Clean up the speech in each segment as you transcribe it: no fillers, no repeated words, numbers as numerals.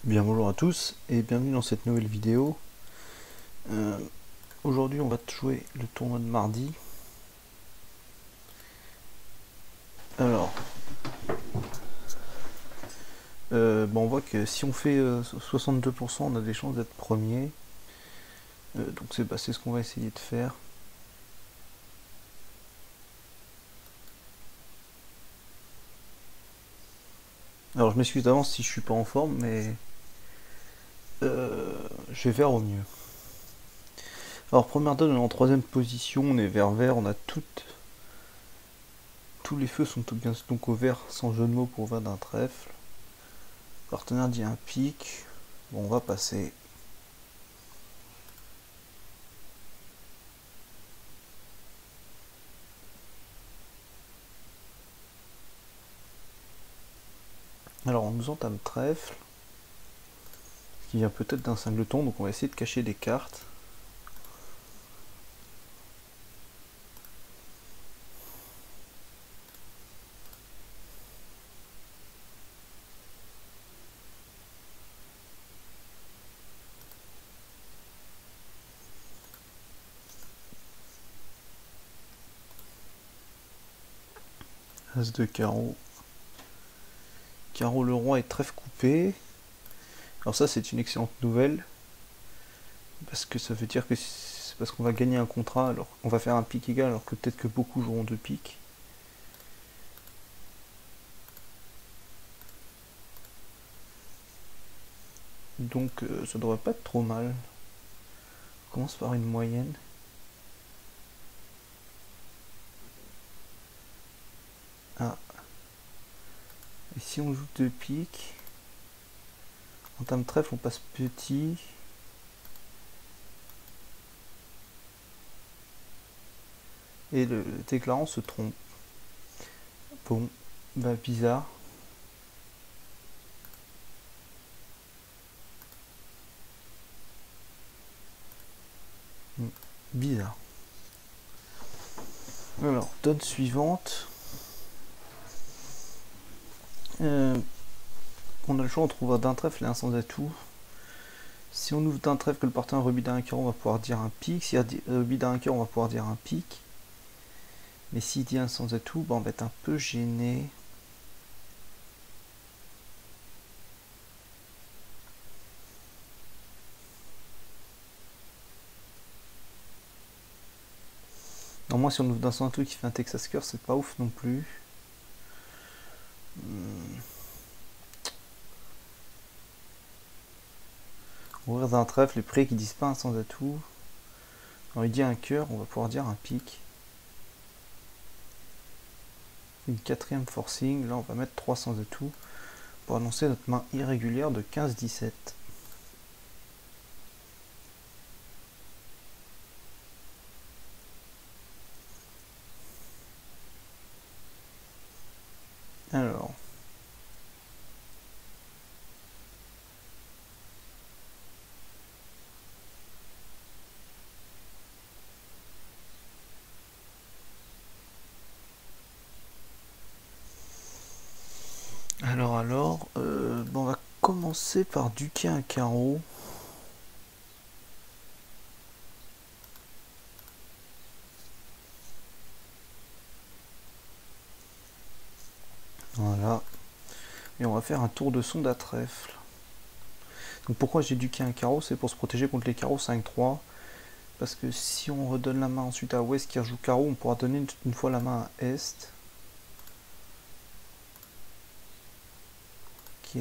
Bien bonjour à tous et bienvenue dans cette nouvelle vidéo. Aujourd'hui on va jouer le tournoi de mardi. Alors, on voit que si on fait 62%, on a des chances d'être premier. Donc c'est ce qu'on va essayer de faire. Alors je m'excuse d'avance si je suis pas en forme, mais je vais faire au mieux. Alors première donne, on est en troisième position, on est vert, on a tous les feux sont donc au vert sans jeu de mots pour vert d'un trèfle. Le partenaire dit un pic. Bon, on va passer. Alors on nous entame trèfle, qui vient peut-être d'un singleton, donc on va essayer de cacher des cartes. As de carreau. Carreau le roi et trèfle coupé. Alors ça c'est une excellente nouvelle, parce que ça veut dire que c'est parce qu'on va gagner un contrat, alors on va faire un pic égal, alors que peut-être que beaucoup joueront deux piques. Donc ça devrait pas être trop mal. On commence par une moyenne. Ah. Et si on joue deux piques, en termes trèfle on passe petit. Et le déclarant se trompe. Bon, bah bizarre. Bizarre. Alors, donne suivante. On a le choix, on trouvera d'un trèfle et un sans atout. Si on ouvre d'un trèfle que le partenaire rebut d'un cœur, on va pouvoir dire un pic. Si rebut d'un cœur, on va pouvoir dire un pic. Mais s'il dit un sans atout, on va être un peu gêné. Normalement, si on ouvre d'un sans atout qui fait un Texas cœur, c'est pas ouf non plus. Ouvrir d'un trèfle, les prix qui disent pas un sans atout. Alors il dit un cœur, on va pouvoir dire un pic. Une quatrième forcing, là on va mettre 3 sans atout pour annoncer notre main irrégulière de 15-17. Alors. On va commencer par duquer un carreau. Voilà. Et on va faire un tour de sonde à trèfle. Donc pourquoi j'ai duqué un carreau, c'est pour se protéger contre les carreaux 5-3. Parce que si on redonne la main ensuite à ouest qui rejoue carreau, on pourra donner une fois la main à est. Ok.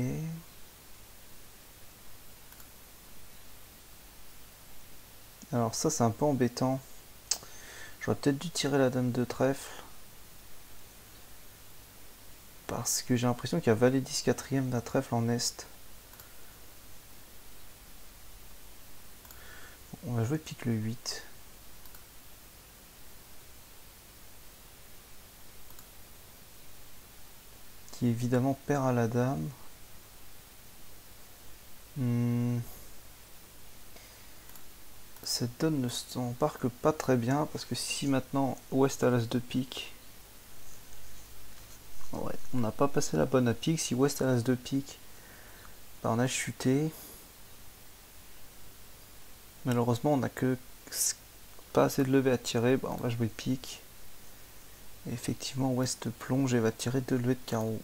Alors ça c'est un peu embêtant. J'aurais peut-être dû tirer la dame de trèfle. Parce que j'ai l'impression qu'il y a valet 10 quatrième d'un trèfle en est. On va jouer pique le 8. Qui évidemment perd à la dame. Cette donne ne s'embarque pas très bien parce que si maintenant ouest à l'as de pique, ouais, on n'a pas passé la bonne à pique. Si ouest à l'as de pique, Bah, on a chuté. Malheureusement, on n'a que pas assez de levée à tirer. Bah, on va jouer pique. Et effectivement, Ouest plonge et va tirer 2 levées de carreau.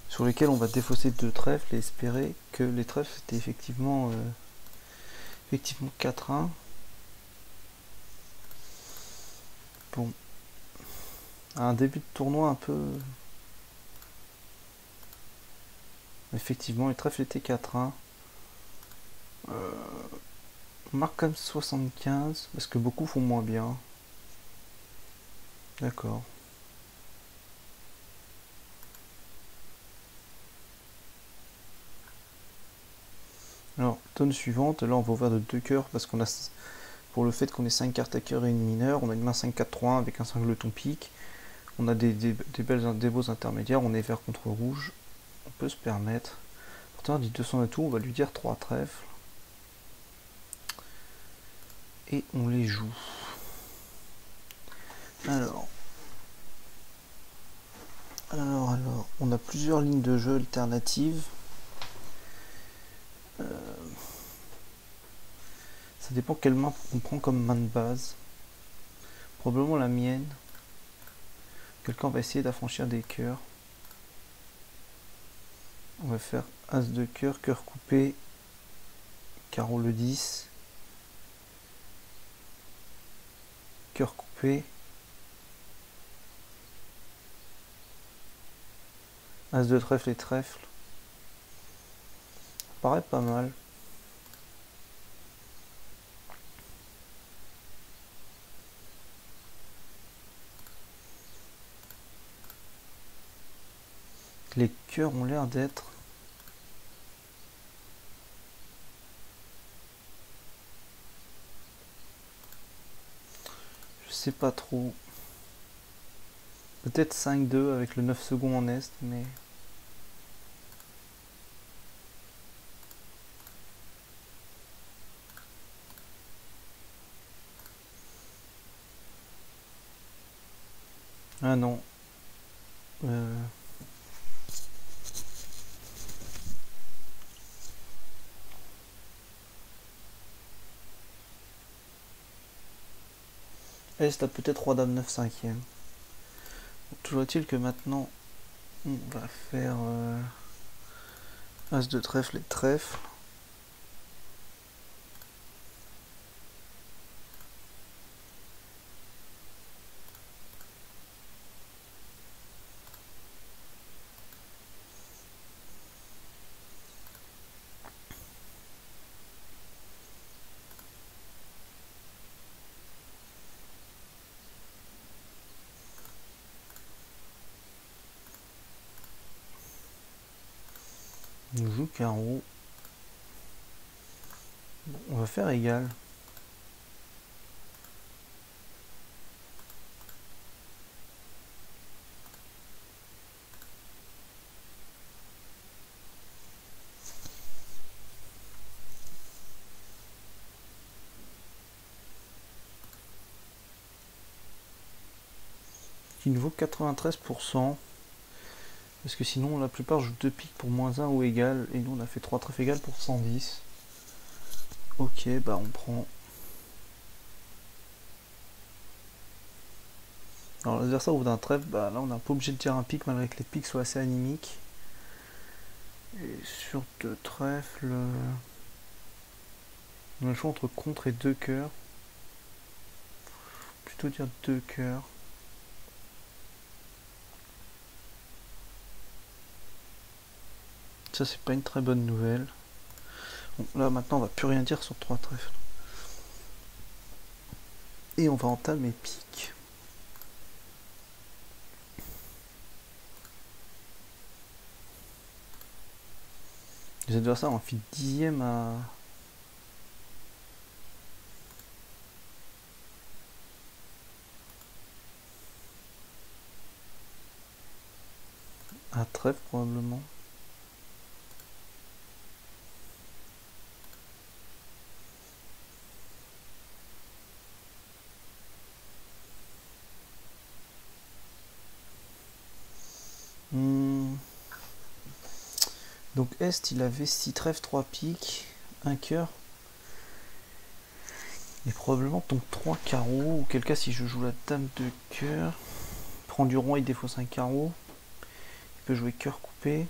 Sur lesquels on va défausser 2 trèfles et espérer que les trèfles c'était effectivement 4-1. Bon, un début de tournoi un peu. Effectivement, les trèfles étaient 4-1. On marque quand même 75 parce que beaucoup font moins bien. D'accord. Alors, tonne suivante, là on va ouvrir de 2 cœurs parce qu'on a, pour le fait qu'on ait 5 cartes à cœur et une mineure, on a une main 5-4-3-1 avec un singleton pique. On a des beaux intermédiaires, on est vert contre rouge, on peut se permettre. Pourtant, dit 200 atouts, on va lui dire 3 trèfles. Et on les joue. Alors, on a plusieurs lignes de jeu alternatives. Ça dépend quelle main on prend comme main de base. Probablement la mienne. Quelqu'un va essayer d'affranchir des cœurs. On va faire As de cœur, cœur coupé, carreau le 10, cœur coupé, As de trèfle et trèfle. Ça paraît pas mal. Les cœurs ont l'air d'être... Je sais pas trop. Peut-être 5-2 avec le 9 secondes en est, mais... Ah non. Est a peut-être roi dame 9 5e. Toujours est-il que maintenant on va faire As de trèfle et trèfle. On joue carreau. Bon, on va faire égal. Qui nous vaut 93%. Parce que sinon la plupart jouent 2 piques pour moins 1 ou égal. Et nous on a fait 3 trèfles égales pour 110. Ok, bah on prend. Alors l'adversaire ouvre d'un trèfle, bah là on est un peu obligé de tirer un pique malgré que les piques soient assez animiques. Et sur 2 trèfles, on a le choix entre contre et 2 cœurs. Plutôt dire 2 cœurs. Ça c'est pas une très bonne nouvelle. Bon, là maintenant on va plus rien dire sur 3 trèfles. Et on va entamer pique. Les adversaires ont fait 10e à trèfle probablement. Donc Est, il avait 6 trèfles, 3 piques, un cœur. Et probablement donc 3 carreaux. Auquel cas, si je joue la dame de cœur, il prend du roi, il défausse un carreau. Il peut jouer cœur coupé.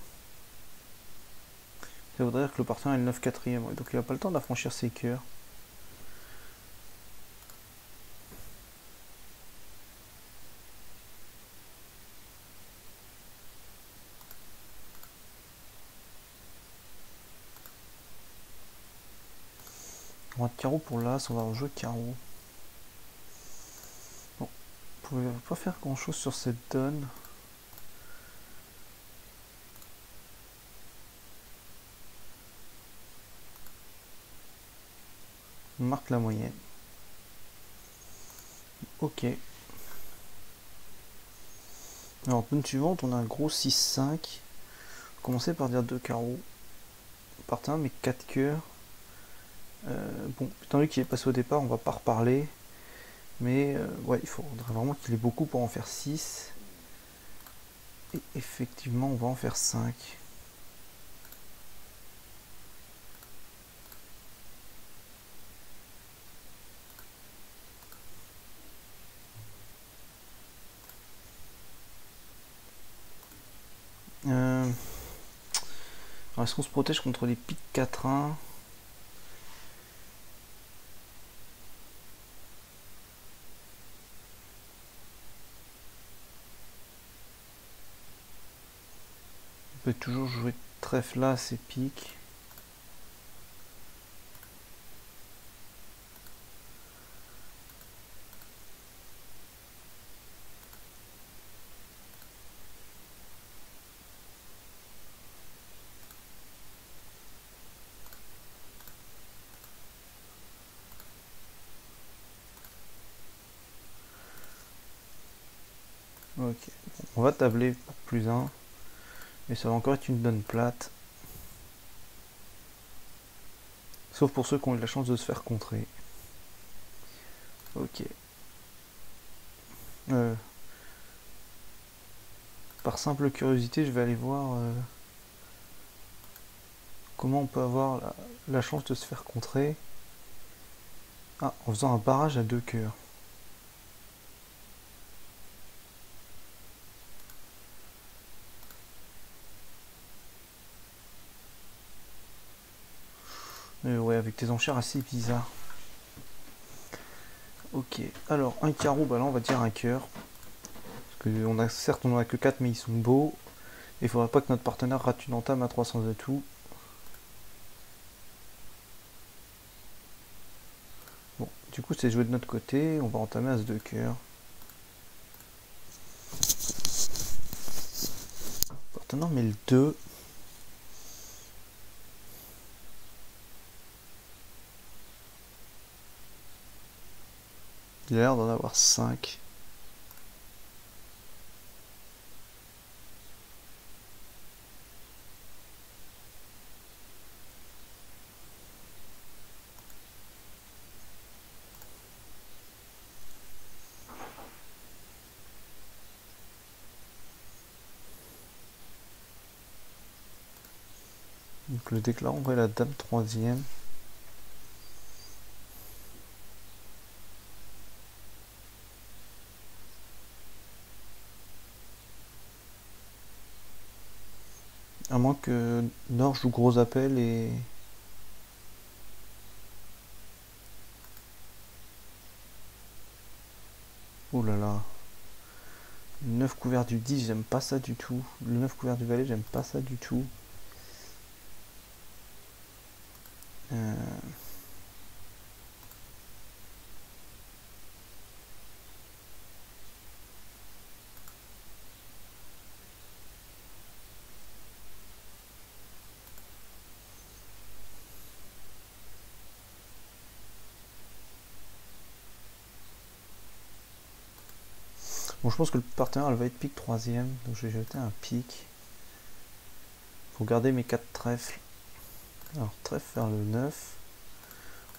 Ça voudrait dire que le partenaire est le 9 4ème. Donc il n'a pas le temps d'affranchir ses cœurs. Roi de carreau pour l'as, on va rejouer carreau. Bon, on pouvait pas faire grand chose sur cette donne. On marque la moyenne. Ok. Alors, donne suivante, on a un gros 6-5. Commencer par dire 2 carreaux. Partenaire, mais 4 cœurs. Bon, étant donné qu'il est passé au départ, on va pas reparler. Mais ouais, il faudrait vraiment qu'il ait beaucoup pour en faire 6. Et effectivement, on va en faire 5. Alors, est-ce qu'on se protège contre les piques 4-1? On peut toujours jouer trèfle là, c'est pique. Ok, on va tabler pour plus 1. Et ça va encore être une donne plate. Sauf pour ceux qui ont eu la chance de se faire contrer. Ok. Par simple curiosité, je vais aller voir comment on peut avoir la chance de se faire contrer. Ah, en faisant un barrage à 2 cœurs. Ouais, avec des enchères assez bizarres. Ok, alors un carreau, bah là on va dire un cœur. Parce que certes on en a que 4 mais ils sont beaux. Il faudrait pas que notre partenaire rate une entame à 300 atouts. Bon, du coup c'est joué de notre côté, on va entamer as de cœur. Partenaire met le 2. Il a l'air d'en avoir 5. Donc le déclarant va la dame 3ème. À moins que Nord joue gros appel et... Oh là là. Le 9 couvert du 10, j'aime pas ça du tout. Le 9 couvert du valet, j'aime pas ça du tout. Bon, je pense que le partenaire elle va être pique 3ème, donc je vais jeter un pique. Faut garder mes 4 trèfles. Alors, trèfle vers le 9.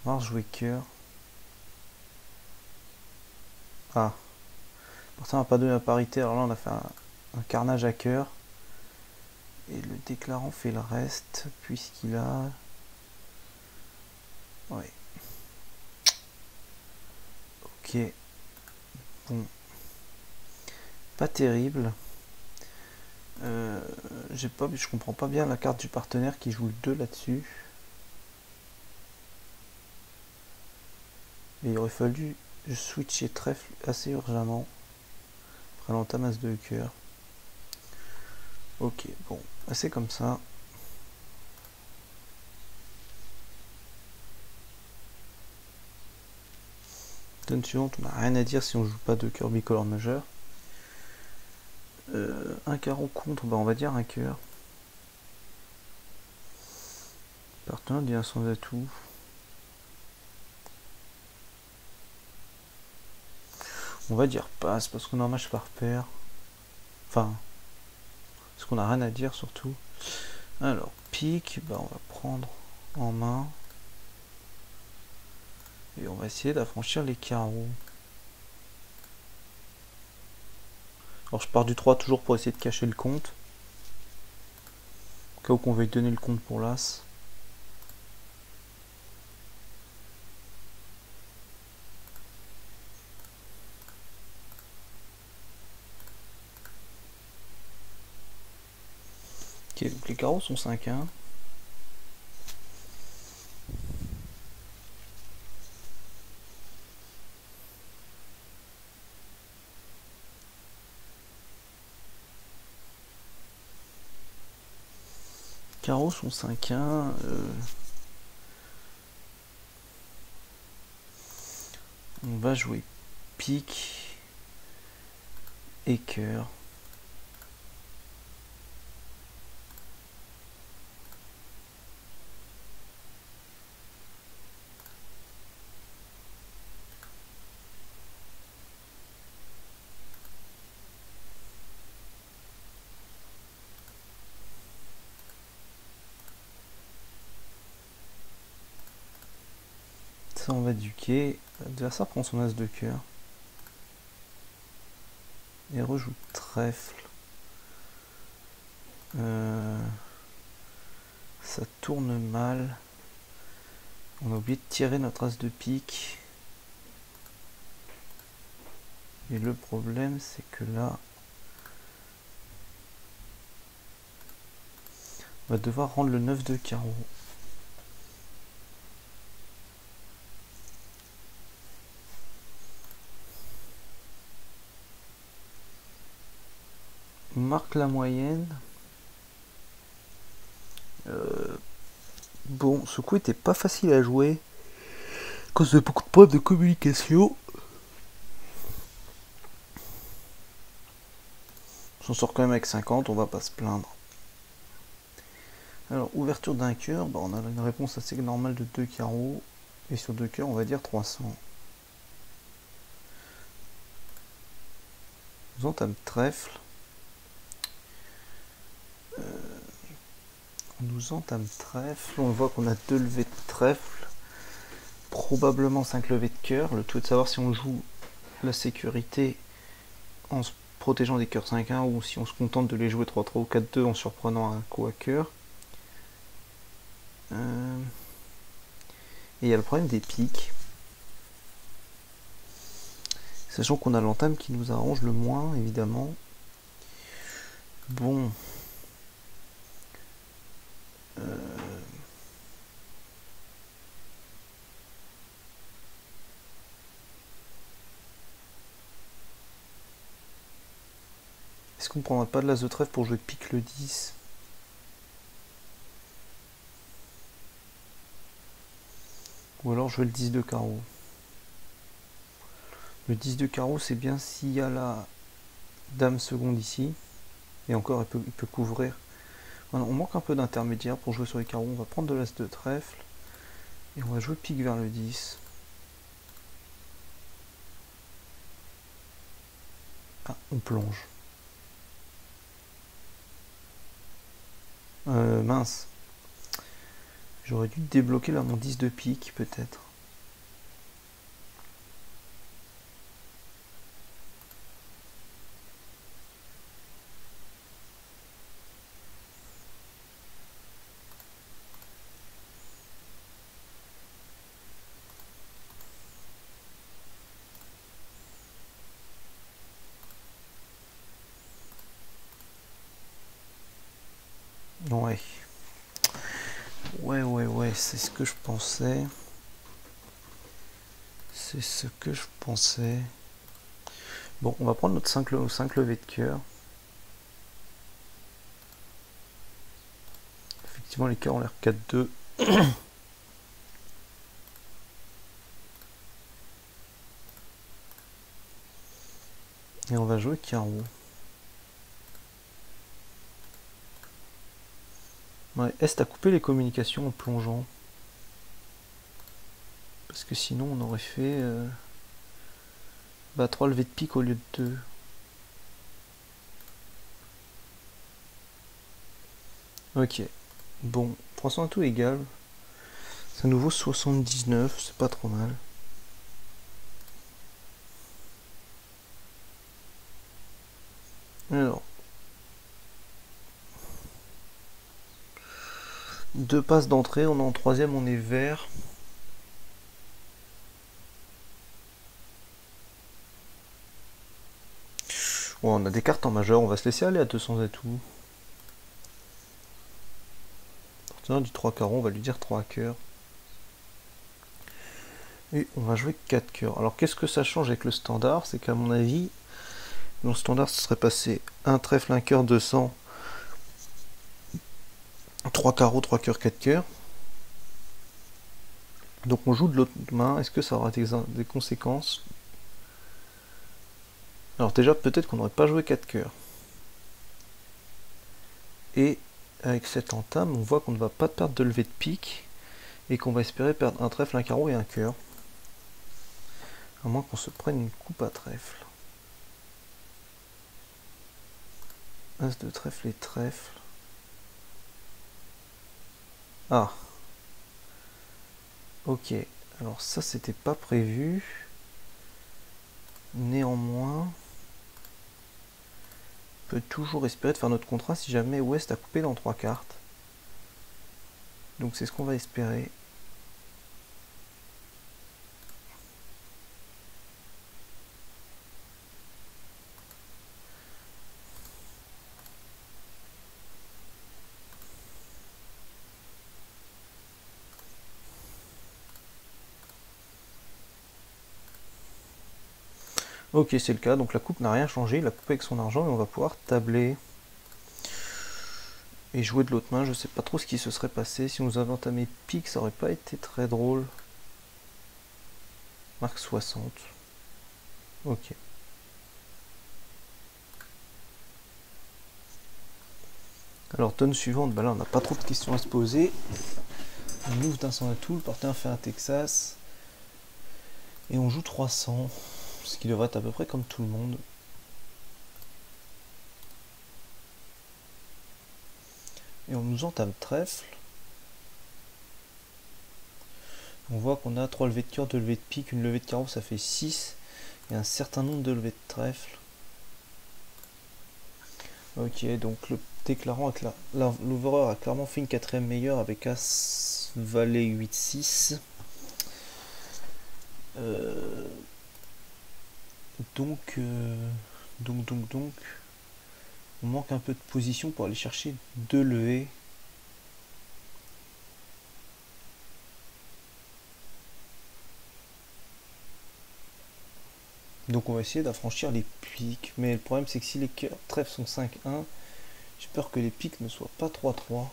On va rejouer cœur. Ah. Le partenaire n'a pas donné la parité, alors là on a fait un carnage à cœur. Et le déclarant fait le reste, puisqu'il a... Ouais. Ok. Bon. Pas terrible. Je comprends pas bien la carte du partenaire qui joue le 2 là-dessus. Mais il aurait fallu switcher trèfle assez urgemment. Après l'entame as de cœur. Ok, bon, c'est comme ça. Turn suivante, on n'a rien à dire si on joue pas de cœur bicolore majeur. Un carreau contre, bah on va dire un cœur. Partenaire devient sans atout. On va dire passe parce qu'on a un match par paire. Enfin, parce qu'on n'a rien à dire surtout. Alors, pique, bah on va prendre en main. Et on va essayer d'affranchir les carreaux. Alors je pars du 3 toujours pour essayer de cacher le compte. Au cas où qu'on veuille donner le compte pour l'as. Ok, donc les carreaux sont 5-1. Carreaux sont 5-1. On va jouer pique et cœur. Ça on va éduquer. L'adversaire prend son as de cœur. Et rejoue trèfle. Ça tourne mal. On a oublié de tirer notre as de pique. Et le problème c'est que là, on va devoir rendre le 9 de carreau. On marque la moyenne. Bon, ce coup était pas facile à jouer à cause de beaucoup de problèmes de communication. On s'en sort quand même avec 50, on va pas se plaindre. Alors, ouverture d'un cœur, bah, on a une réponse assez normale de 2 carreaux. Et sur 2 cœurs, on va dire 300. On entame trèfle. On nous entame trèfle. On voit qu'on a 2 levées de trèfle. Probablement 5 levées de cœur. Le tout est de savoir si on joue la sécurité en se protégeant des cœurs 5-1 ou si on se contente de les jouer 3-3 ou 4-2 en surprenant un coup à cœur. Et il y a le problème des piques. Sachant qu'on a l'entame qui nous arrange le moins, évidemment. Bon. Est-ce qu'on prendra pas de l'as de trèfle pour jouer pique le 10? Ou alors jouer le 10 de carreau. Le 10 de carreau, c'est bien s'il y a la dame seconde ici. Et encore, il peut couvrir. Voilà, on manque un peu d'intermédiaire pour jouer sur les carreaux. On va prendre de l'as de trèfle. Et on va jouer pique vers le 10. Ah, on plonge. Mince. J'aurais dû débloquer là mon 10 de pique, peut-être. Ouais. Ouais, c'est ce que je pensais. C'est ce que je pensais. Bon, on va prendre notre 5 levées de cœur. Effectivement, les cœurs ont l'air 4-2. Et on va jouer carreau. Ouais, est-ce à couper les communications en plongeant? Parce que sinon on aurait fait 3 levées de pique au lieu de 2. Ok. Bon, 300 à tout égal. Ça nous vaut 79, c'est pas trop mal. Alors. 2 passes d'entrée, on est en troisième, on est vert. Bon, on a des cartes en majeur, on va se laisser aller à 200 atouts. Partenaire du 3 carreaux, on va lui dire 3 cœurs. Et on va jouer 4 cœurs. Alors qu'est-ce que ça change avec le standard? C'est qu'à mon avis, dans le standard, ce serait passé un trèfle, un cœur, 200, 3 carreaux, 3 cœurs, 4 cœurs. Donc on joue de l'autre main, est-ce que ça aura des conséquences? Alors déjà, peut-être qu'on n'aurait pas joué 4 cœurs. Et avec cette entame, on voit qu'on ne va pas perdre de levée de pique, et qu'on va espérer perdre un trèfle, un carreau et un cœur. À moins qu'on se prenne une coupe à trèfle. As de trèfle et trèfle. Ah. Ok. Alors ça, c'était pas prévu. Néanmoins, on peut toujours espérer de faire notre contrat si jamais Ouest a coupé dans 3 cartes. Donc c'est ce qu'on va espérer. Ok, c'est le cas, donc la coupe n'a rien changé, il a coupé avec son argent et on va pouvoir tabler. Et jouer de l'autre main, je sais pas trop ce qui se serait passé. Si on nous avait entamé pique, ça aurait pas été très drôle. Marque 60. Ok. Alors, tonne suivante, bah là on n'a pas trop de questions à se poser. On ouvre d'un 100 à tout, le partenaire fait un Texas. Et on joue 300. Ce qui devrait être à peu près comme tout le monde. Et on nous entame trèfle. On voit qu'on a 3 levées de cœur, 2 levées de pique, une levée de carreau, ça fait 6. Et un certain nombre de levées de trèfle. Ok, donc le déclarant, l'ouvreur a clairement fait une quatrième meilleure avec As, Valet, 8, 6. Donc, on manque un peu de position pour aller chercher 2 levées. Donc on va essayer d'affranchir les piques. Mais le problème c'est que si les trèfles sont 5-1, j'ai peur que les piques ne soient pas 3-3.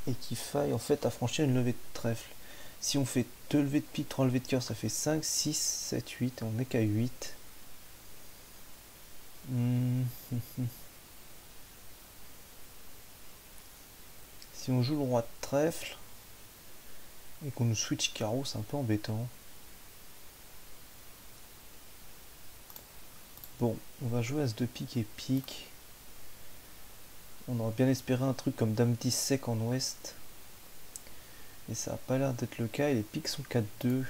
Et qu'il faille en fait affranchir une levée de trèfle. Si on fait 2 levées de pique, 3 levées de cœur, ça fait 5, 6, 7, 8. Et on n'est qu'à 8. Si on joue le roi de trèfle et qu'on nous switch carreau, c'est un peu embêtant. Bon, on va jouer As de pique et pique. On aurait bien espéré un truc comme Dame 10 sec en ouest. Et ça n'a pas l'air d'être le cas. Et les piques sont 4-2.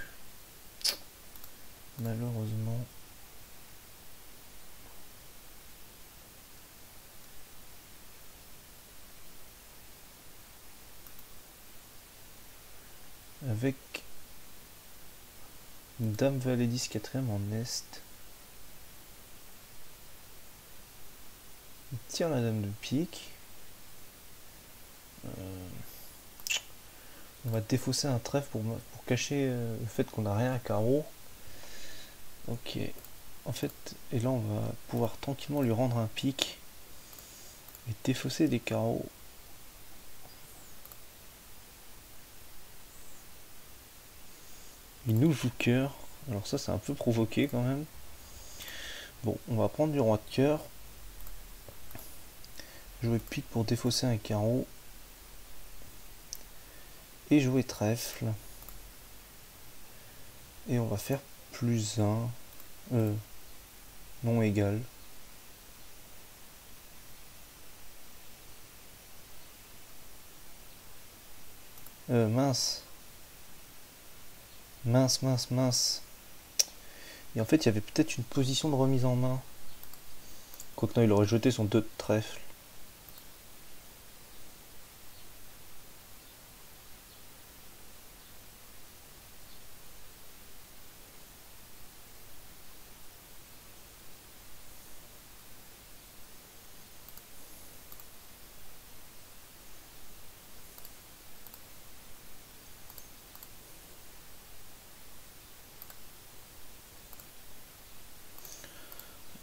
Malheureusement. Avec Dame Valet 10 quatrième en est. tire la dame de pique. On va défausser un trèfle pour cacher le fait qu'on n'a rien à carreau. Ok. En fait, et là on va pouvoir tranquillement lui rendre un pic et défausser des carreaux. Il nous joue cœur. Alors ça c'est un peu provoqué quand même. Bon, on va prendre du roi de cœur. Jouer pique pour défausser un carreau. Et jouer trèfle. Et on va faire plus 1. Non égal. Mince. Mince. Et en fait, il y avait peut-être une position de remise en main. Quoique non, il aurait jeté son 2 de trèfle.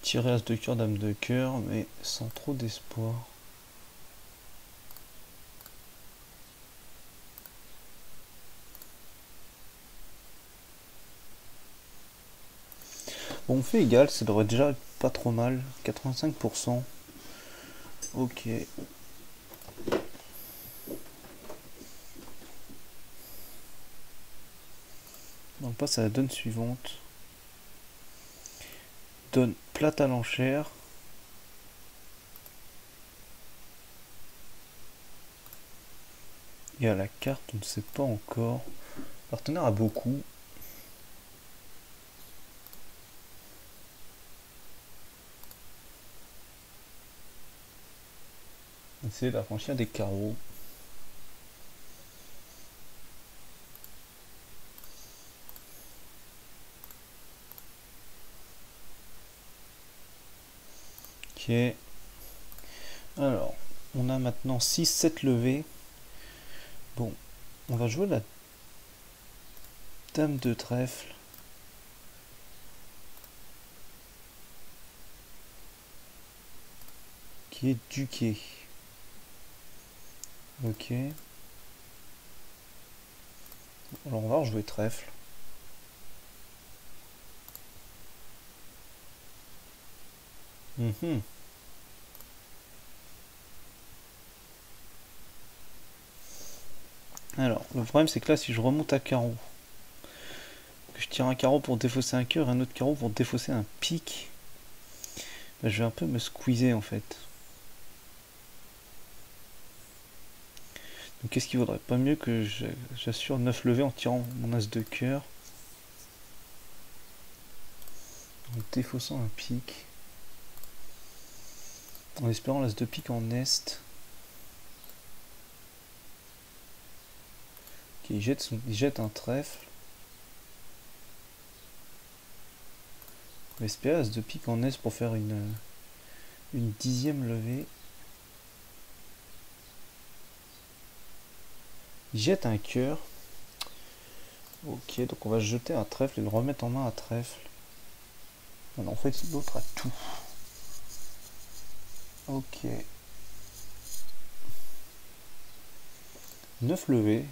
Tirer as de cœur, dame de cœur, mais sans trop d'espoir. Bon, on fait égal, ça devrait déjà être pas trop mal. 85%. Ok. On passe à la donne suivante. Donne plate à l'enchère. Et à la carte, on ne sait pas encore. Le partenaire a beaucoup. Essayer d'affranchir des carreaux. Ok. Alors, on a maintenant 6-7 levées. Bon, on va jouer la dame de trèfle. Qui est duqué. Ok. Alors on va rejouer trèfle. Alors, le problème c'est que là, si je remonte à carreau, que je tire un carreau pour défausser un cœur et un autre carreau pour défausser un pic, bah, je vais un peu me squeezer en fait. Donc qu'est-ce qu'il vaudrait pas mieux que j'assure 9 levées en tirant mon as de cœur, en défaussant un pic, en espérant l'as de pique en est. Ok, il jette un trèfle. On va espérer as de pique en est pour faire une 10e levée. Il jette un cœur. Ok, donc on va jeter un trèfle et le remettre en main à trèfle. Alors, en fait, l'autre a tout. Ok. 9 levées.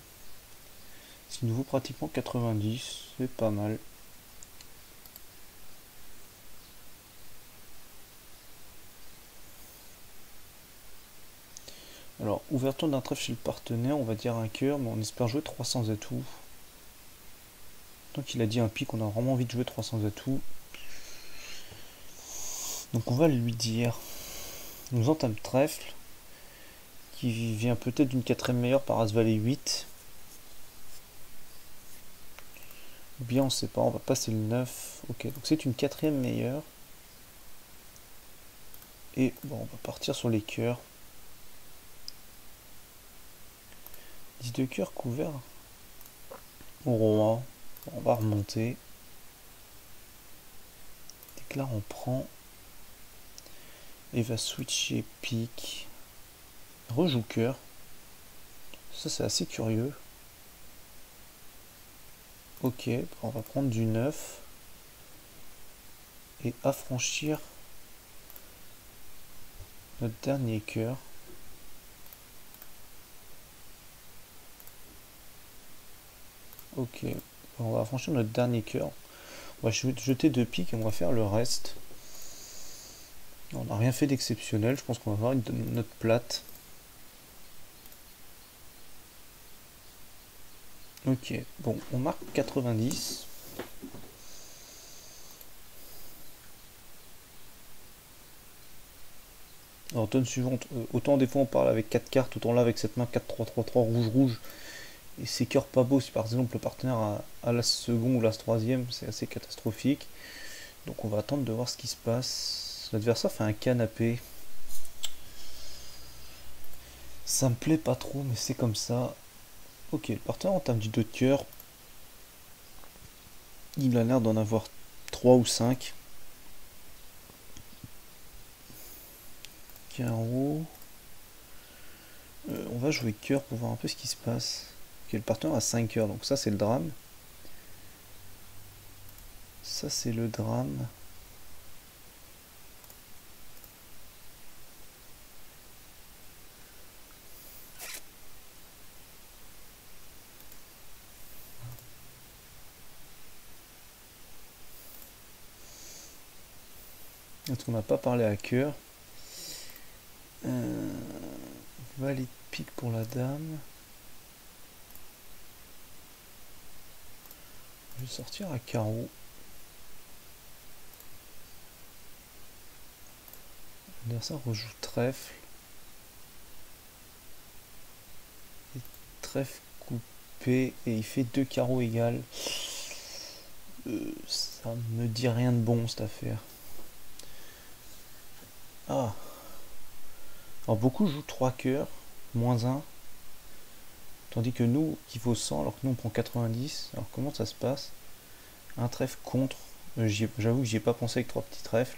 Ce qui nous vaut pratiquement 90. C'est pas mal. Alors, ouverture d'un trèfle chez le partenaire, on va dire un cœur, mais on espère jouer 300 atouts. Tant qu'il a dit un pic, on a vraiment envie de jouer 300 atouts. Donc on va lui dire, il nous entame trèfle, qui vient peut-être d'une 4ème meilleure par As Valet 8. Ou bien on sait pas, on va passer le 9. Ok, donc c'est une 4ème meilleure. Et bon, on va partir sur les cœurs. 10 de cœur couvert au roi. On va remonter. Dès que là on prend. Et va switcher pique. Rejoue cœur. Ça c'est assez curieux. Ok, on va prendre du 9. Et affranchir notre dernier cœur. Ok, on va affranchir notre dernier cœur. On va jeter 2 piques et on va faire le reste. On n'a rien fait d'exceptionnel, je pense qu'on va avoir une note plate. Ok, bon, on marque 90. Alors, tonne suivante, autant des fois on parle avec 4 cartes, autant là avec cette main 4-3-3-3 rouge-rouge. Et c'est cœur pas beau si par exemple le partenaire a l'as second ou l'as troisième, c'est assez catastrophique. Donc on va attendre de voir ce qui se passe. L'adversaire fait un canapé. Ça me plaît pas trop, mais c'est comme ça. Ok, le partenaire entame du 2 de cœur. Il a l'air d'en avoir 3 ou 5. Carreau. On va jouer cœur pour voir un peu ce qui se passe. Ok, le partenaire a 5 cœurs, donc ça c'est le drame. Ça c'est le drame. Est-ce qu'on n'a pas parlé à cœur? Valet de pique pour la dame. Je vais sortir à carreau. L'adversaire rejoue trèfle. Et trèfle coupé et il fait 2 carreaux égales. Ça me dit rien de bon cette affaire. Ah. Alors beaucoup jouent 3 cœurs, moins 1. Tandis que nous, qui vaut 100, alors que nous on prend 90. Alors comment ça se passe? Un trèfle contre. J'avoue que j'y ai pas pensé avec 3 petits trèfles.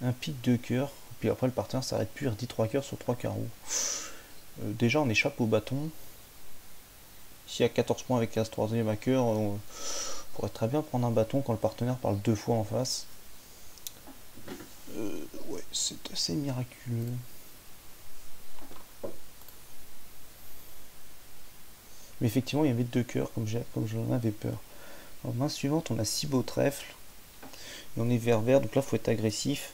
Un pique de cœur. Puis après le partenaire s'arrête plus, il redit 3 cœurs sur 3 carreaux. Déjà on échappe au bâton. S'il y a 14 points avec As troisième à cœur, on pourrait très bien prendre un bâton quand le partenaire parle 2 fois en face. Ouais, c'est assez miraculeux. Mais effectivement, il y avait 2 cœurs, comme j'en avais peur. Alors, main suivante, on a 6 beaux trèfles. Et on est vert-vert, donc là, il faut être agressif.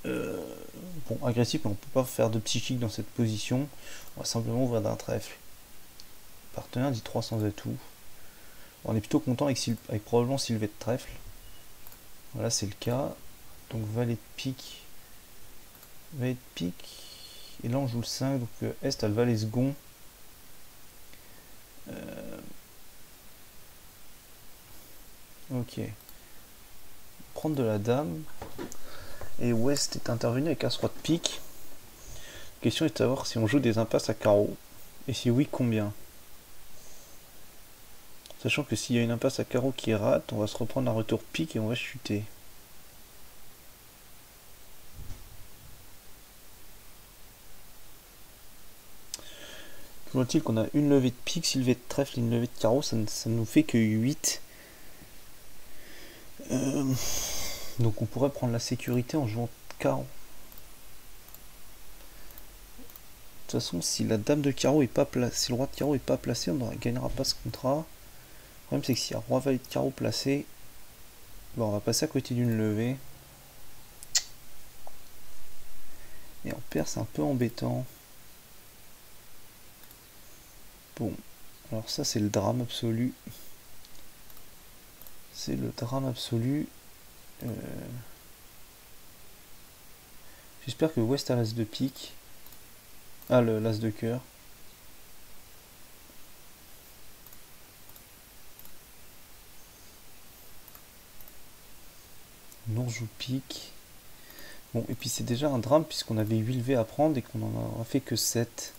Bon, agressif, mais on ne peut pas faire de psychique dans cette position. On va simplement ouvrir d'un trèfle. Le partenaire dit 300 atouts. On est plutôt content avec probablement Sylvet de trèfle. Voilà, c'est le cas. Donc valet de pique. Valet de pique. Et là, on joue le 5. Donc Est a le valet second. Ok. Prendre de la dame. Et Ouest est intervenu avec As-Roi de pique. La question est de savoir si on joue des impasses à carreau. Et si oui, combien? Sachant que s'il y a une impasse à carreau qui rate, on va se reprendre un retour pique et on va chuter. Toujours est-il qu'on a une levée de pique, Sylvet de trèfle et une levée de carreau, ça ne nous fait que 8. Donc on pourrait prendre la sécurité en jouant carreau. De toute façon, si la dame de carreau est pas placée, si le roi de carreau est pas placé, on ne gagnera pas ce contrat. Le problème c'est que s'il y a roi valet de carreau placé, bon, on va passer à côté d'une levée. Et on perd, c'est un peu embêtant. Bon, alors ça c'est le drame absolu. C'est le drame absolu. J'espère que Ouest a l'as de pique. Ah, l'as de cœur. Non, joue pique. Bon, et puis c'est déjà un drame puisqu'on avait 8 levées à prendre et qu'on en a fait que 7.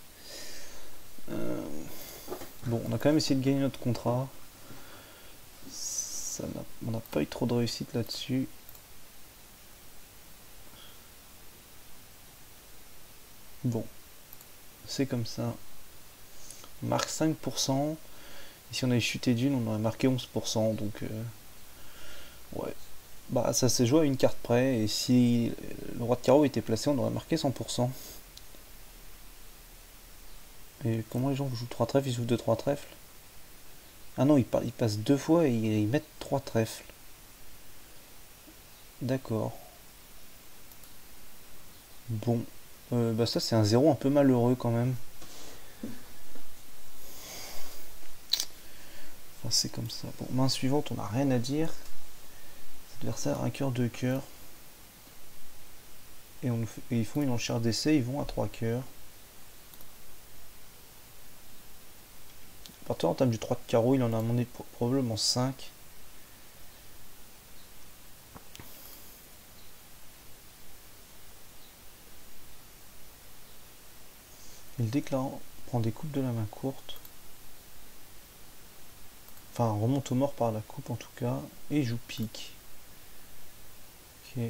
Bon, on a quand même essayé de gagner notre contrat. On n'a pas eu trop de réussite là-dessus. Bon, c'est comme ça. On marque 5%. Et si on avait chuté d'une, on aurait marqué 11%. Donc, ouais. Bah, ça s'est joué à une carte près. Et si le roi de carreau était placé, on aurait marqué 100%. Et comment les gens jouent 3 trèfles? Ils jouent 2-3 trèfles? Ah non, ils passent 2 fois et ils mettent 3 trèfles. D'accord. Bon. Bah ça, c'est un 0 un peu malheureux quand même. Enfin, c'est comme ça. Bon, main suivante, on n'a rien à dire. L'adversaire a un cœur, 2 cœurs. Et ils font une enchère d'essai, ils vont à 3 cœurs. À partir en table du 3 de carreau, il en a demandé probablement 5. Il déclare, prend des coupes de la main courte. Enfin, remonte au mort par la coupe en tout cas. Et joue pique. Ok.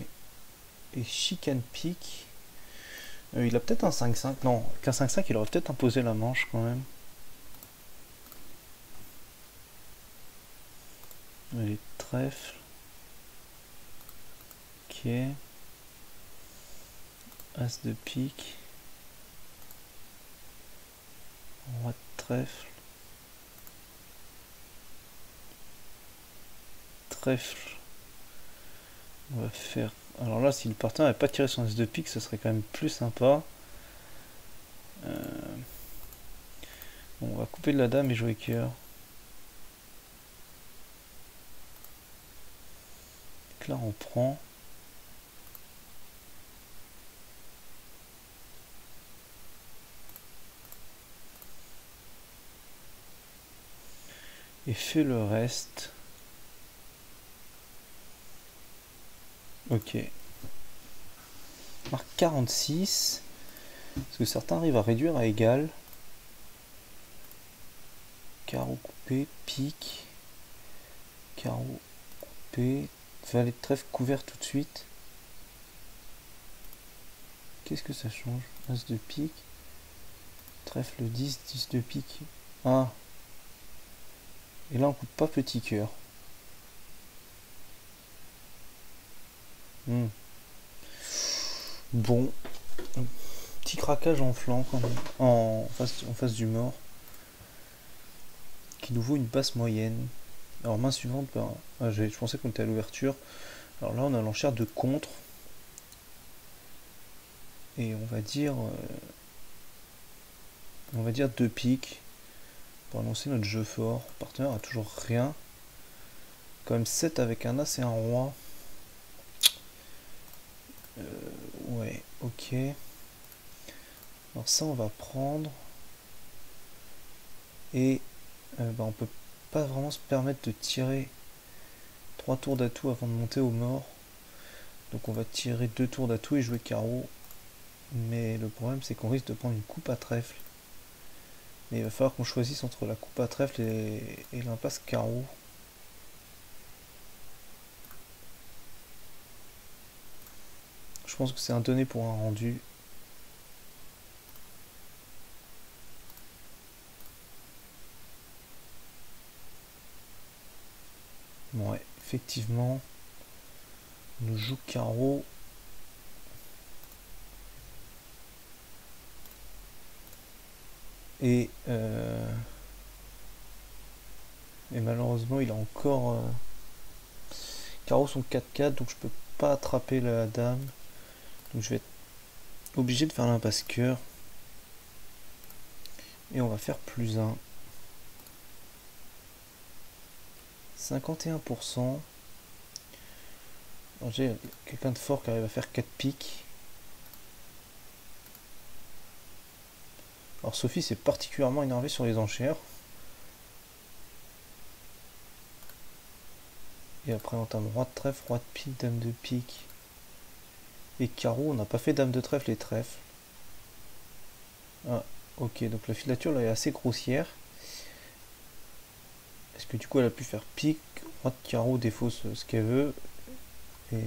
Et chicane pique. Il a peut-être un 5-5. Non, qu'un 5-5, il aurait peut-être imposé la manche quand même. Les trèfles. Ok. As de pique. Roi de trèfle. Trèfle. On va faire... Alors là, si le partenaire n'avait pas tiré son as de pique, ça serait quand même plus sympa. Bon, on va couper de la dame et jouer cœur. Donc là, on prend. Et fait le reste. Ok. Marque 46. Parce que certains arrivent à réduire à égal. Carreau coupé, pique. Carreau coupé. Valet de trèfle couvert tout de suite. Qu'est-ce que ça change? As de pique. Trèfle 10, 10 de pique. Ah. Et là on coupe pas petit cœur. Bon. Petit craquage en flanc quand même. En face du mort. Qui nous vaut une passe moyenne. Alors main suivante, je pensais qu'on était à l'ouverture. Alors là on a l'enchère de contre. Et on va dire 2 piques. Pour annoncer notre jeu fort. Le partenaire a toujours rien. Quand même 7 avec un as et un roi. Ouais, ok. Alors ça on va prendre. Et on peut pas vraiment se permettre de tirer 3 tours d'atout avant de monter au mort. Donc on va tirer 2 tours d'atout et jouer carreau. Mais le problème c'est qu'on risque de prendre une coupe à trèfle. Mais il va falloir qu'on choisisse entre la coupe à trèfle et l'impasse carreau. Je pense que c'est un donné pour un rendu. Ouais, effectivement. On nous joue carreau. Et malheureusement il a encore carreau sont 4-4, donc je peux pas attraper la dame. Donc je vais être obligé de faire l'impasse cœur. Et on va faire plus 1. 51%. J'ai quelqu'un de fort qui arrive à faire 4 piques. Alors Sophie s'est particulièrement énervée sur les enchères. Et après on entame roi de trèfle, roi de pique, dame de pique. Et carreau, on n'a pas fait dame de trèfle et trèfle. Ah, ok, donc la filature là est assez grossière. Est-ce que du coup elle a pu faire pique, roi de carreau défausse ce qu'elle veut. Et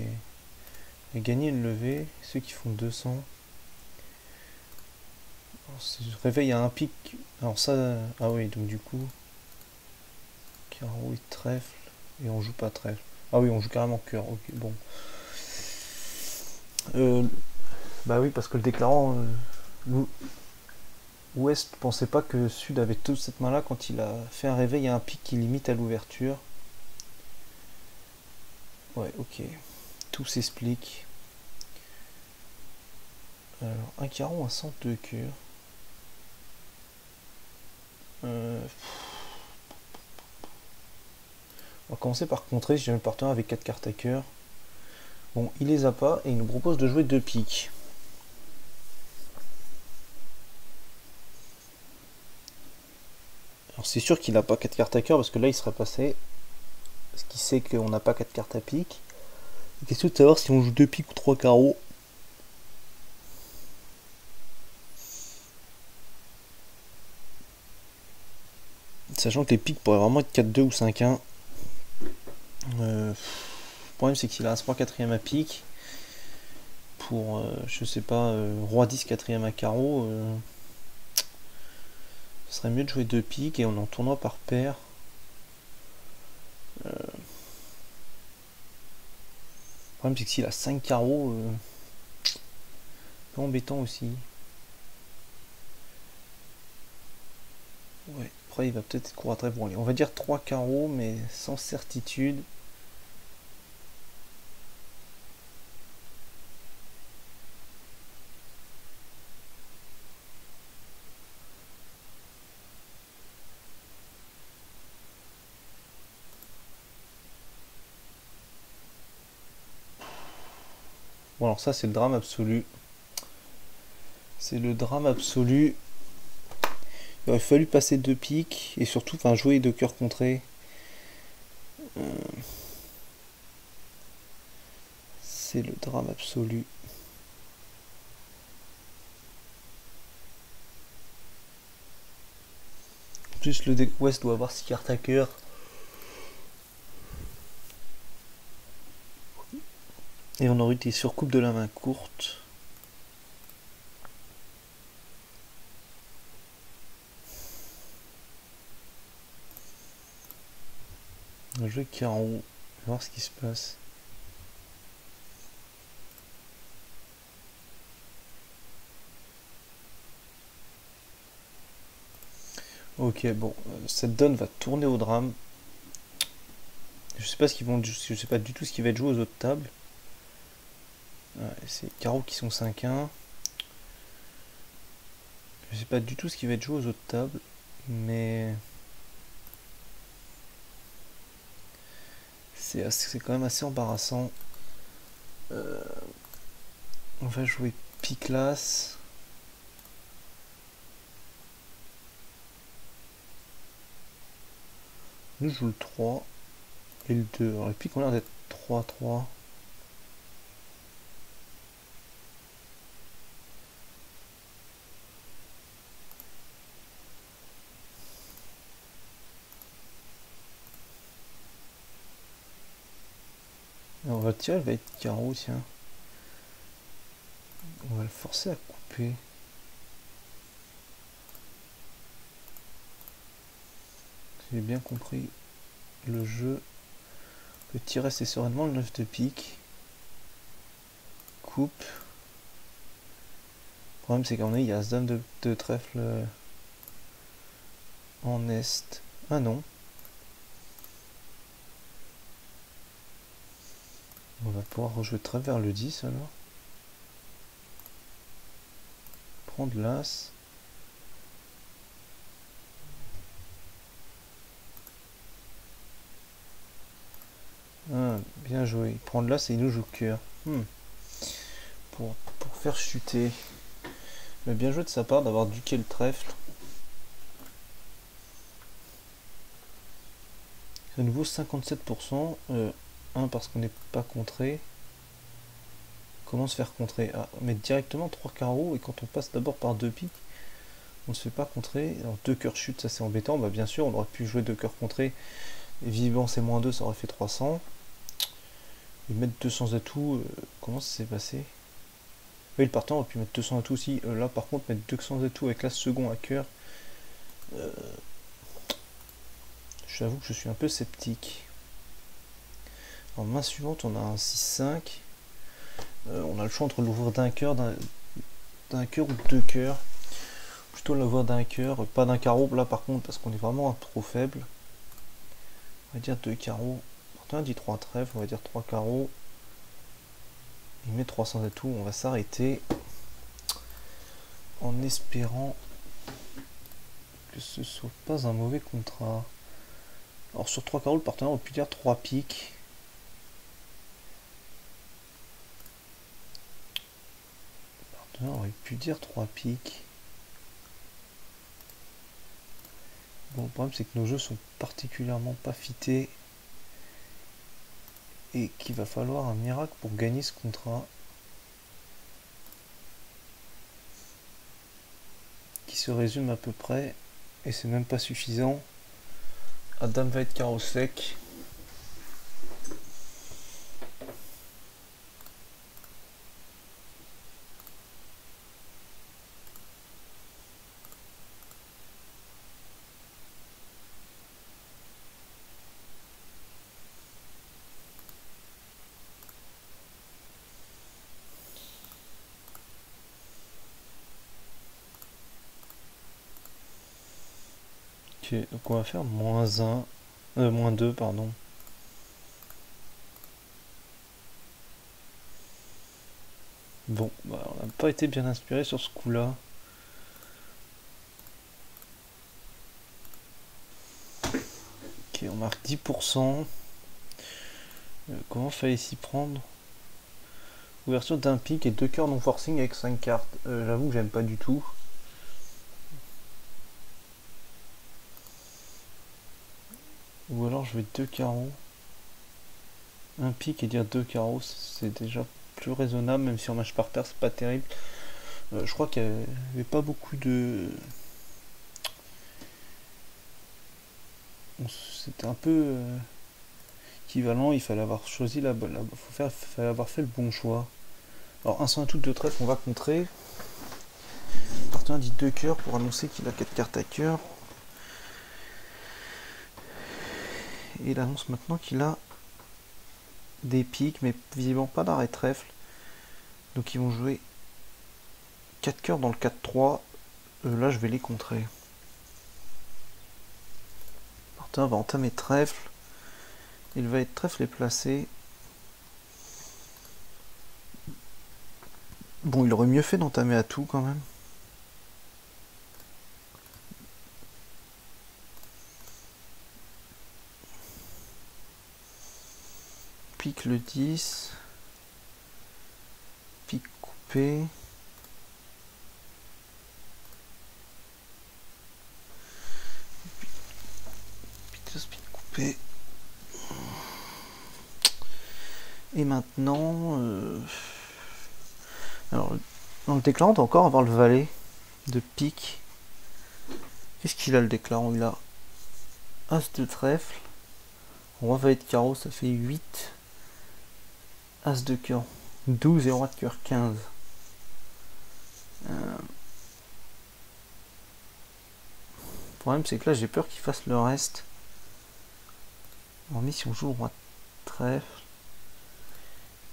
gagner une levée, ceux qui font 200. Si je réveille à un pic, alors ça, ah oui, donc du coup, carreau et trèfle, et on joue pas trèfle. Ah oui, on joue carrément cœur, ok, bon. Bah oui, parce que le déclarant, Ouest pensait pas que Sud avait toute cette main là quand il a fait un réveil à un pic qui limite à l'ouverture. Ouais, ok, tout s'explique. Alors, un carreau, un centre de cœur. On va commencer par contrer si jamais le partenaire avec 4 cartes à cœur. Bon, il les a pas et il nous propose de jouer 2 piques. Alors c'est sûr qu'il n'a pas 4 cartes à cœur parce que là il serait passé. Parce qu'il sait qu'on n'a pas 4 cartes à pique. Question de savoir si on joue 2 piques ou 3 carreaux. Sachant que les piques pourraient vraiment être 4-2 ou 5-1. Le problème c'est qu'il a As-Roi 4ème à pique. Pour, je sais pas, Roi 10 4ème à carreau. Ce serait mieux de jouer 2 piques et on en tournoi par paire. Le problème c'est que s'il a 5 carreaux, un peu embêtant aussi. Ouais, après il va peut-être être court à très bon. Allez, on va dire 3 carreaux mais sans certitude. Bon alors ça c'est le drame absolu. C'est le drame absolu. Il aurait fallu passer 2 piques et surtout jouer 2 cœurs contrés. C'est le drame absolu. En plus le deck Ouest doit avoir 6 cartes à cœur. Et on aurait été sur coupe de la main courte. On va jouer carreau. On va voir ce qui se passe. Ok, bon, cette donne va tourner au drame. Je sais pas ce qu'ils vont, je sais pas du tout ce qui va être joué aux autres tables. Ouais, c'est carreaux qui sont 5-1. Je sais pas du tout ce qui va être joué aux autres tables, mais c'est quand même assez embarrassant. On va jouer pique-las. Nous joue le 3 et le 2. Alors les piques ont l'air d'être 3-3. On va tirer, elle va être carreau, tiens. On va le forcer à couper. Si j'ai bien compris le jeu. Le tirer c'est sereinement le 9 de pique. Coupe. Le problème c'est qu'en est il y a As-Dame de trèfle en Est. Ah non. On va pouvoir rejouer trèfle vers le 10 alors. Prendre l'As. Ah, bien joué. Prendre l'As et il nous joue cœur. Pour faire chuter. Mais bien joué de sa part d'avoir duqué le trèfle. À nouveau 57%. 1 parce qu'on n'est pas contré. Comment se faire contrer? Ah, mettre directement 3 carreaux et quand on passe d'abord par 2 piques, on ne se fait pas contrer. Alors 2 cœurs chute, ça c'est embêtant. Bah bien sûr, on aurait pu jouer 2 cœurs contrés. Et vivant c'est -2, ça aurait fait 300. Et mettre 200 atouts, comment ça s'est passé? Oui, le partant, on aurait pu mettre 200 atouts aussi. Là, par contre, mettre 200 atouts avec l'as second à cœur, j'avoue que je suis un peu sceptique. En main suivante, on a un 6-5. On a le choix entre l'ouvrir d'un cœur, d'un cœur ou deux cœurs. Plutôt l'avoir d'un cœur, pas d'un carreau là par contre, parce qu'on est vraiment trop faible. On va dire 2 carreaux. Partant dit 3 trèfles, on va dire 3 carreaux. Il met 300 atouts, on va s'arrêter. En espérant que ce soit pas un mauvais contrat. Alors sur 3 carreaux, le partenaire aurait pu dire 3 piques. Le partenaire aurait pu dire 3 piques. Bon, le problème c'est que nos jeux sont particulièrement pas fités. Et qu'il va falloir un miracle pour gagner ce contrat. Qui se résume à peu près, et c'est même pas suffisant, à dame va être carreau sec. Ok, donc on va faire moins 2, pardon. Bon, bah, on n'a pas été bien inspiré sur ce coup-là. Ok, on marque 10%. Comment fallait s'y prendre? Ouverture d'un pic et 2 cœurs non forcing avec 5 cartes. J'avoue que j'aime pas du tout. Ou alors je vais 2 carreaux. Un pic et dire 2 carreaux, c'est déjà plus raisonnable, même si on match par terre, c'est pas terrible. Je crois qu'il n'y avait pas beaucoup de... C'était un peu équivalent, il fallait avoir choisi la bonne... fallait avoir fait le bon choix. Alors, un sans tout de trèfle, on va contrer. Le partenaire dit 2 cœurs pour annoncer qu'il a 4 cartes à cœur. Et il annonce maintenant qu'il a des piques, mais visiblement pas d'arrêt trèfle. Donc ils vont jouer 4 cœurs dans le 4-3. Là, je vais les contrer. Le partenaire va entamer trèfle. Il va être trèfle et placé. Bon, il aurait mieux fait d'entamer à tout quand même. Pique le 10. Pique coupé. Pique coupé. Et maintenant... Alors, dans le déclarant, on doit encore avoir le valet de pique. Qu'est-ce qu'il a le déclarant? Il a As de trèfle. Roi valet de carreau, ça fait 8. As de cœur 12 et roi de cœur 15. Le problème c'est que là j'ai peur qu'il fasse le reste. Hormis si on joue roi de trèfle.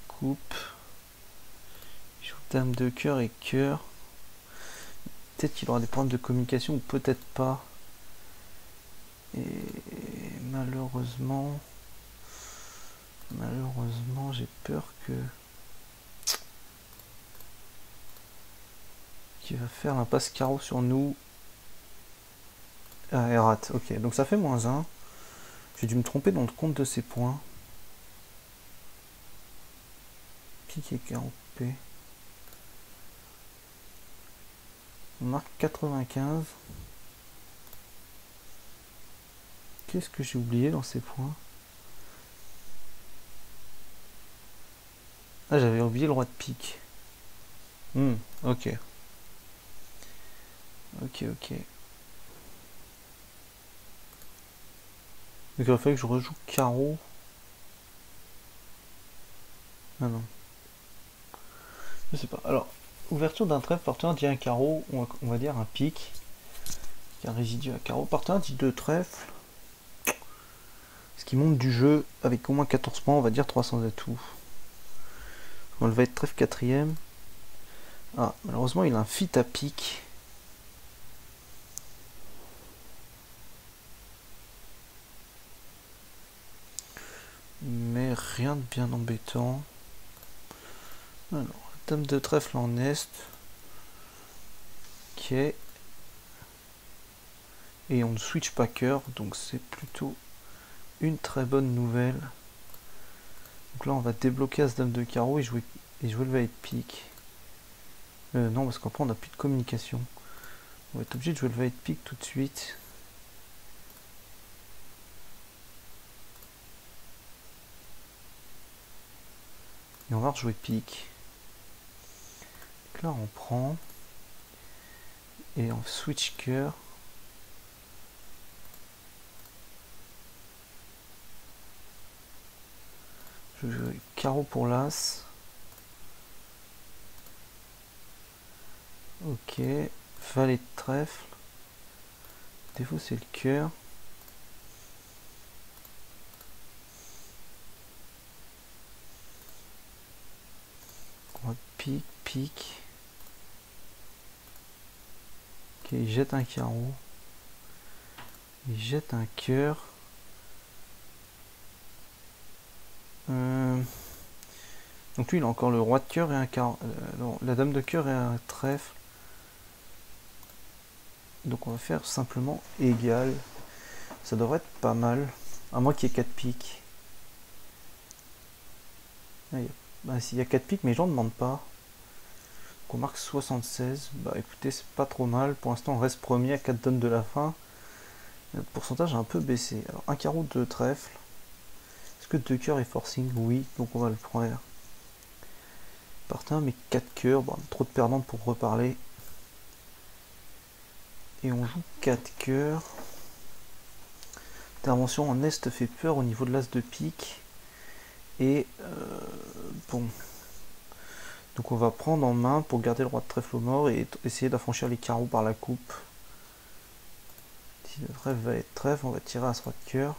Coupe. Il joue dame de cœur et cœur. Peut-être qu'il aura des problèmes de communication ou peut-être pas. Et malheureusement j'ai peur qu'il va faire l'impasse carreau sur nous. Ah, et rate. Ok, donc ça fait -1. J'ai dû me tromper dans le compte de ces points. Pique et carreau P. On marque 95. Qu'est-ce que j'ai oublié dans ces points? Ah, j'avais oublié le roi de pique. Ok. Ok. Donc il va falloir que je rejoue carreau. Ah non. Je sais pas. Alors, Ouverture d'un trèfle, partenaire dit un carreau, on va dire un pic. Un résidu à carreau. Partenaire dit 2 trèfles. Ce qui monte du jeu avec au moins 14 points, on va dire 300 atouts. On va être trèfle 4ème. Ah, malheureusement, il a un fit à pic. Mais rien de bien embêtant. Alors, dame de trèfle en est. Ok. Et on ne switch pas cœur, donc c'est plutôt une très bonne nouvelle. Donc là, on va débloquer As dame de carreau et jouer le valet de pique. Non, parce qu'après, on n'a plus de communication. On va être obligé de jouer le valet de pique tout de suite. Et on va rejouer pique. Donc là, on prend. Et on switch cœur. Je joue carreau pour l'as. Ok. Valet de trèfle. Défaut, c'est le cœur. On va pique, pique. Ok, il jette un carreau. Il jette un cœur. Donc lui, il a encore le roi de cœur et un carreau. Non, la dame de cœur et un trèfle. Donc on va faire simplement égal. Ça devrait être pas mal. À moins qu'il y ait 4 piques. Bah, s'il y a 4 piques, mais j'en demande pas. Donc on marque 76. Bah écoutez, c'est pas trop mal. Pour l'instant, on reste premier à 4 donnes de la fin. Le pourcentage a un peu baissé. Alors, un carreau de trèfle. Est-ce que 2 cœurs est forcing? Oui, donc on va le prendre. Partant, mais 4 cœurs. Bon, trop de perdants pour reparler. Et on joue 4 cœurs. Intervention en est fait peur au niveau de l'as de pique. Et bon. Donc on va prendre en main pour garder le roi de trèfle au mort et essayer d'affranchir les carreaux par la coupe. Si le trèfle va être trèfle, on va tirer à ce roi de cœur.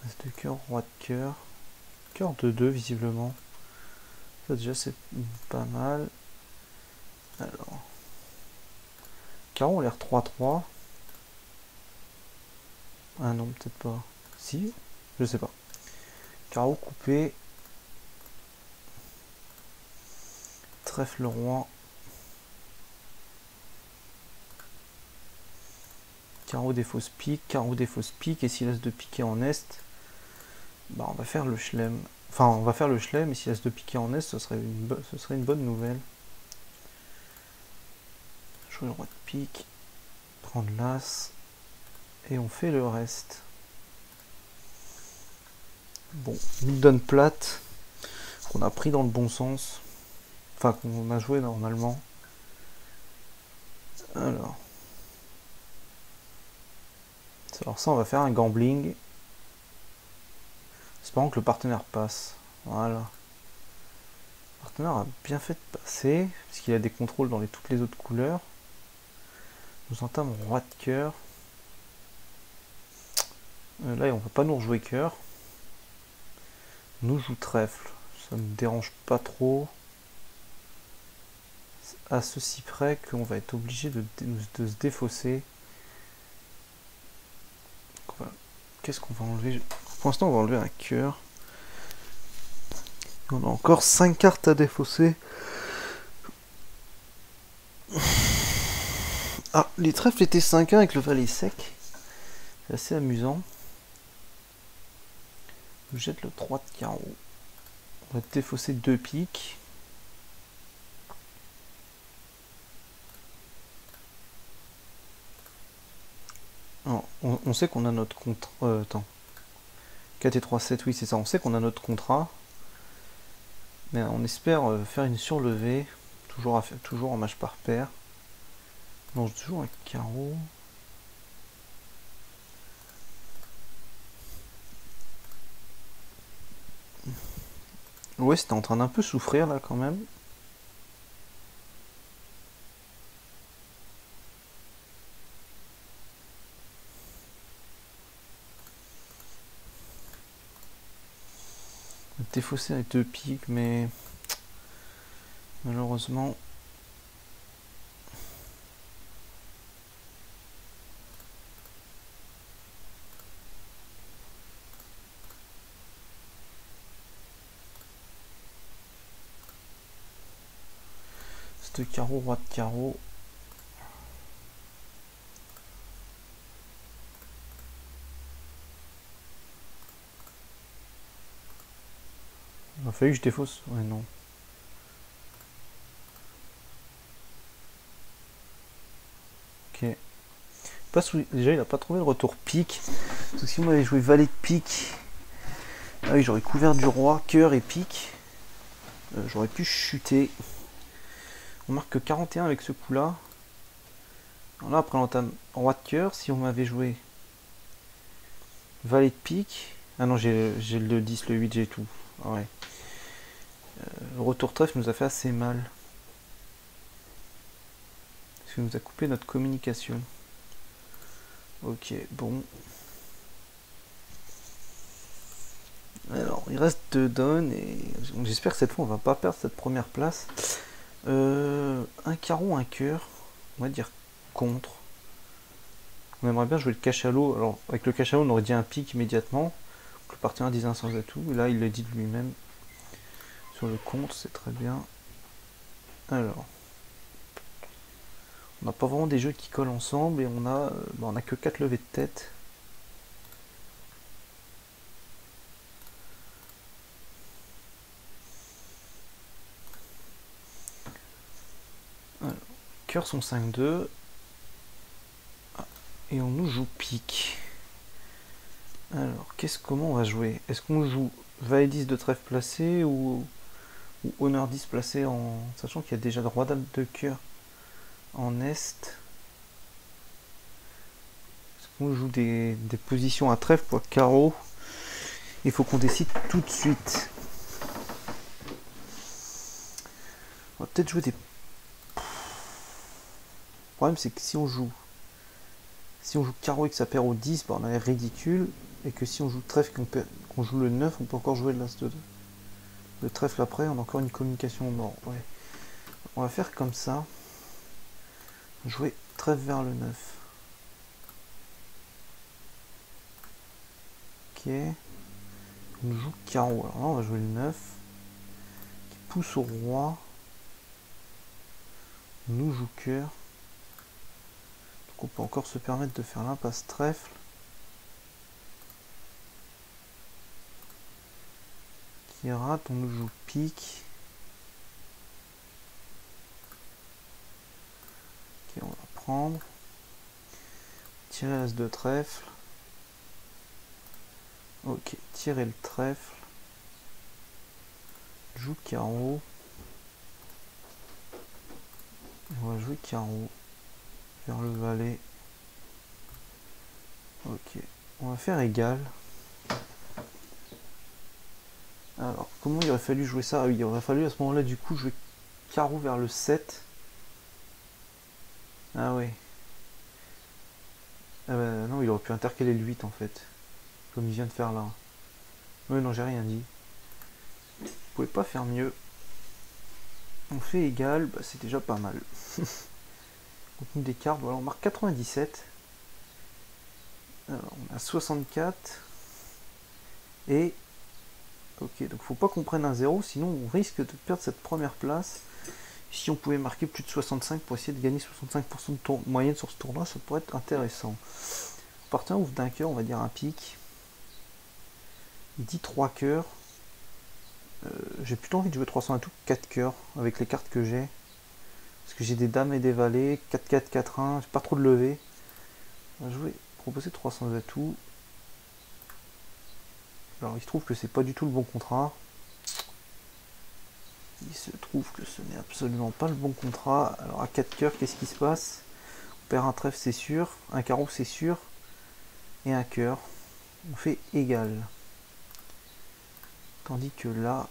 As de cœur, roi de cœur. Cœur de 2 visiblement. Ça déjà c'est pas mal. Alors. Carreau a l'air 3-3. Ah non, peut-être pas. Si, je sais pas. Carreau coupé. Trèfle roi. Carreau des fausses piques. Carreau des fausses piques. Et si l'as de piquer en est, bah on va faire le chelem. Enfin, on va faire le chelem. Et si l'as de piquer en est, ce serait une bonne nouvelle. Jouer le roi de pique. Prendre l'as. Et on fait le reste. Bon, une donne plate. Qu'on a pris dans le bon sens. Enfin, qu'on a joué normalement. Alors ça, on va faire un gambling. Espérons que le partenaire passe. Voilà. Le partenaire a bien fait de passer, puisqu'il a des contrôles dans toutes les autres couleurs. Nous entamons roi de cœur. Là, on va pas nous rejouer cœur. Nous joue trèfle. Ça ne me dérange pas trop. À ceci près qu'on va être obligé de se défausser. Qu'est-ce qu'on va enlever? Pour l'instant, on va enlever un cœur. On a encore 5 cartes à défausser. Ah, les trèfles étaient 5-1 avec le valet sec. C'est assez amusant. Je jette le 3 de carreau. On va défausser 2 piques. Alors, on sait qu'on a notre contrat. Attends. 4 et 3, 7, oui, c'est ça. On sait qu'on a notre contrat. Mais on espère faire une surlevée. Toujours en match par paire. Non, j'ai toujours un carreau. Ouais, c'était en train d'un peu souffrir là quand même. Défaussé avec 2 piques, mais malheureusement. C'est carreau, roi de carreau. Il a fallu que je défausse. Ouais, non. Ok. Déjà, il a pas trouvé le retour pique. Parce que si on m'avait joué valet de pique. Ah oui, j'aurais couvert du roi, cœur et pique. J'aurais pu chuter. On marque que 41 avec ce coup-là. Là, après l'entame roi de cœur, si on m'avait joué valet de pique. Ah non, j'ai le 10, le 8, j'ai tout. Ah ouais. Le retour trèfle nous a fait assez mal. Parce qu'il nous a coupé notre communication. Ok, bon. Alors, il reste 2 donnes et j'espère que cette fois on va pas perdre cette première place. Un carreau, un cœur. On va dire contre. On aimerait bien jouer le cachalot. Alors, avec le cachalot, on aurait dit un pic immédiatement. Donc, le partenaire disait un sans atout. Et là, il le dit de lui-même. Sur le contre, c'est très bien. Alors. On n'a pas vraiment des jeux qui collent ensemble et on a que 4 levées de tête. Alors, cœur sont 5-2. Et on nous joue pique. Alors, comment on va jouer? Est-ce qu'on joue valet 10 de trèfle placé ou honneur 10 placé en sachant qu'il y a déjà le roi dame de cœur en est? Est-ce qu'on joue des positions à trèfle ou à carreau? Il faut qu'on décide tout de suite. On va peut-être jouer des... Le problème c'est que si on joue carreau et que ça perd au 10, bah on a l'air ridicule. Et que si on joue trèfle et qu'on joue le 9, on peut encore jouer le trèfle après, on a encore une communication mort. Ouais. On va faire comme ça. Jouer trèfle vers le 9. Ok. On joue carreau. Alors là, on va jouer le 9. Qui pousse au roi. On nous joue cœur. Donc on peut encore se permettre de faire l'impasse trèfle. Qui rate, on nous joue pique. Ok, on va prendre. Tirer l'as de trèfle. Ok, tirer le trèfle. Joue carreau. On va jouer carreau. Vers le valet. Ok, on va faire égal. Alors, comment il aurait fallu jouer ça? Ah oui, il aurait fallu à ce moment-là, du coup, jouer carreau vers le 7. Ah ouais. Ah bah non, il aurait pu intercaler le 8 en fait. Comme il vient de faire là. Ouais, non, j'ai rien dit. Vous pouvez pas faire mieux. On fait égal, bah, c'est déjà pas mal. Contenu des cartes, voilà, on marque 97. Alors, on a 64. Et... Ok, donc faut pas qu'on prenne un 0, sinon on risque de perdre cette première place. Si on pouvait marquer plus de 65 pour essayer de gagner 65% de moyenne sur ce tournoi, ça pourrait être intéressant. Partant ouvre d'un cœur, on va dire un pic. Il dit 3 cœurs. J'ai plutôt envie de jouer 300 atouts que 4 cœurs avec les cartes que j'ai. Parce que j'ai des dames et des valets, 4-4, 4-1, j'ai pas trop de levée. On va proposer 300 atouts. Alors il se trouve que c'est pas du tout le bon contrat. Il se trouve que ce n'est absolument pas le bon contrat. Alors à 4 cœurs, qu'est-ce qui se passe? On perd un trèfle, c'est sûr. Un carreau, c'est sûr. Et un cœur. On fait égal. Tandis que là,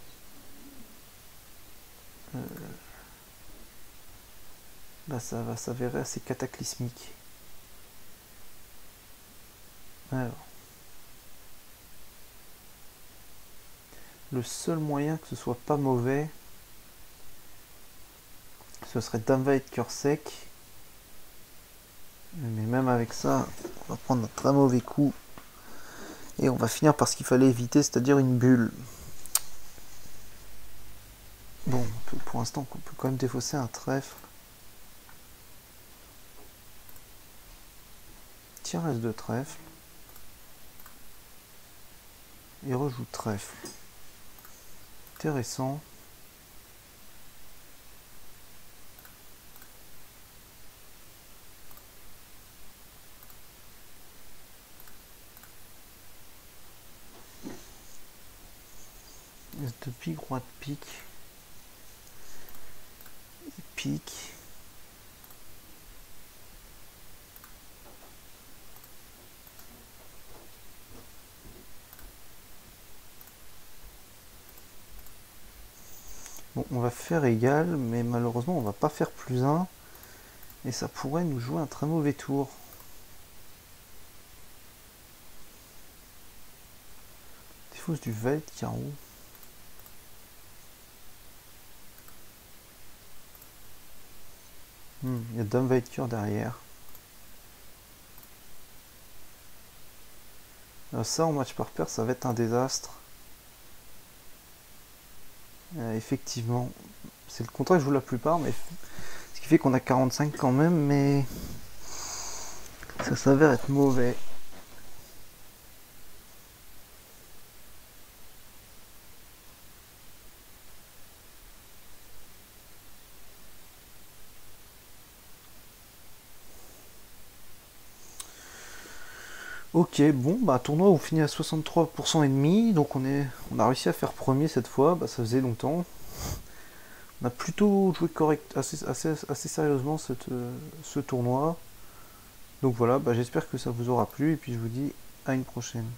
Là ça va s'avérer assez cataclysmique. Alors, le seul moyen que ce soit pas mauvais, ce serait Dame va être cœur sec. Mais même avec ça, on va prendre un très mauvais coup. Et on va finir par ce qu'il fallait éviter, c'est-à-dire une bulle. Bon, pour l'instant, on peut quand même défausser un trèfle. Tire S de trèfle. Et rejoue trèfle. Intéressant. S de pique, roi de pique. Pique. Bon, on va faire égal, mais malheureusement on va pas faire plus 1. Et ça pourrait nous jouer un très mauvais tour. Défausse du valet de carreau. Il y a Dame valet de cœur derrière. Alors ça en match par paire ça va être un désastre. Effectivement, c'est le contraire que je joue la plupart, mais ce qui fait qu'on a 45 quand même, mais ça s'avère être mauvais. Ok, bon, bah tournoi on finit à 63% et demi, donc on a réussi à faire premier cette fois, bah, ça faisait longtemps. On a plutôt joué correct, assez sérieusement ce tournoi. Donc voilà, bah, j'espère que ça vous aura plu et puis je vous dis à une prochaine.